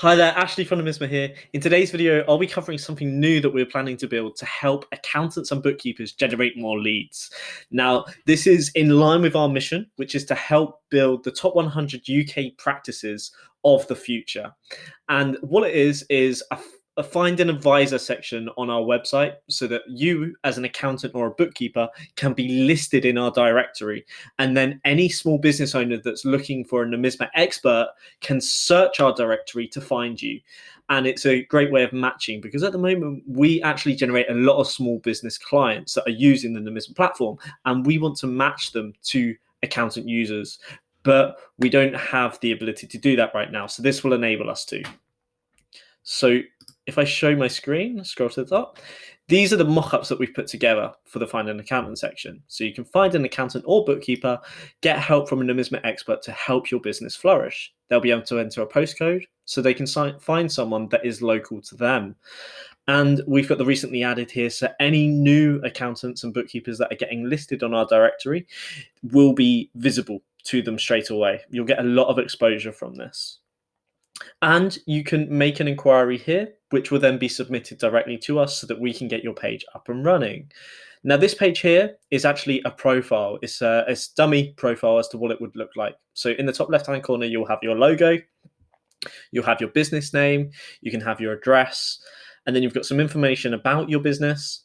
Hi there, Ashley from Nomisma here. In today's video, I'll be covering something new that we're planning to build to help accountants and bookkeepers generate more leads. Now, this is in line with our mission, which is to help build the top 100 UK practices of the future. And what it is a find an advisor section on our website so that you as an accountant or a bookkeeper can be listed in our directory, and then any small business owner that's looking for a Nomisma expert can search our directory to find you. And it's a great way of matching, because at the moment we actually generate a lot of small business clients that are using the Nomisma platform, and we want to match them to accountant users, but we don't have the ability to do that right now, so this will enable us to. So if I show my screen, scroll to the top, these are the mock-ups that we've put together for the Find an Accountant section. So you can find an accountant or bookkeeper, get help from a Nomisma expert to help your business flourish. They'll be able to enter a postcode so they can find someone that is local to them. And we've got the recently added here, so any new accountants and bookkeepers that are getting listed on our directory will be visible to them straight away. You'll get a lot of exposure from this. And you can make an inquiry here, which will then be submitted directly to us so that we can get your page up and running. Now, this page here is actually a profile. It's a dummy profile as to what it would look like. So in the top left-hand corner, you'll have your logo, you'll have your business name, you can have your address, and then you've got some information about your business,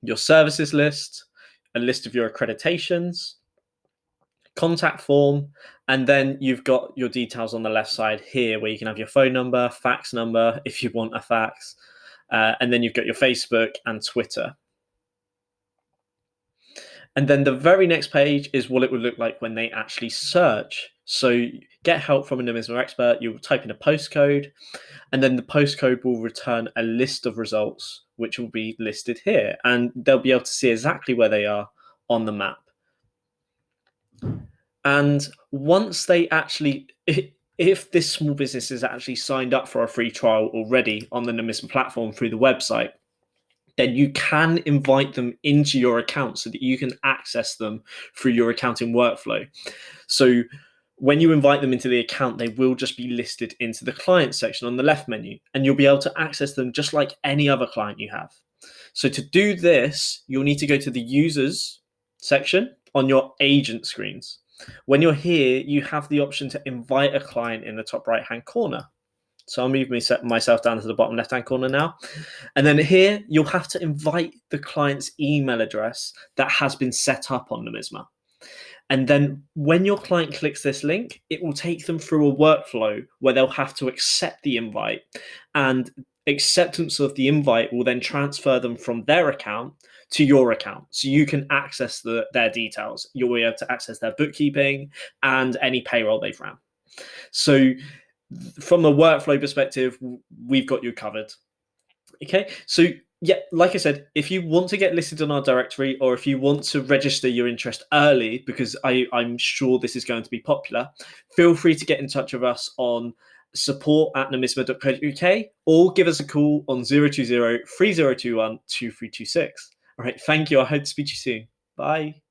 your services list, a list of your accreditations, contact form, and then you've got your details on the left side here where you can have your phone number, fax number if you want a fax, and then you've got your Facebook and Twitter. And then the very next page is what it would look like when they actually search. So get help from a Nomisma expert, you type in a postcode, and then the postcode will return a list of results which will be listed here, and they'll be able to see exactly where they are on the map. And once they actually, if this small business is actually signed up for a free trial already on the Nomisma platform through the website, then you can invite them into your account so that you can access them through your accounting workflow. So when you invite them into the account, they will just be listed into the client section on the left menu, and you'll be able to access them just like any other client you have. So to do this, you'll need to go to the users section on your agent screens. When you're here, you have the option to invite a client in the top right-hand corner. So I'll move myself down to the bottom left-hand corner now. And then here, you'll have to invite the client's email address that has been set up on Nomisma. And then when your client clicks this link, it will take them through a workflow where they'll have to accept the invite, and acceptance of the invite will then transfer them from their account to your account, so you can access their details. You'll be able to access their bookkeeping and any payroll they've ran. So from a workflow perspective, we've got you covered. Okay, so yeah, like I said, if you want to get listed on our directory, or if you want to register your interest early, because I'm sure this is going to be popular, feel free to get in touch with us on support@nomisma.co.uk, or give us a call on 020 3021 2326. All right, thank you. I hope to speak to you soon. Bye.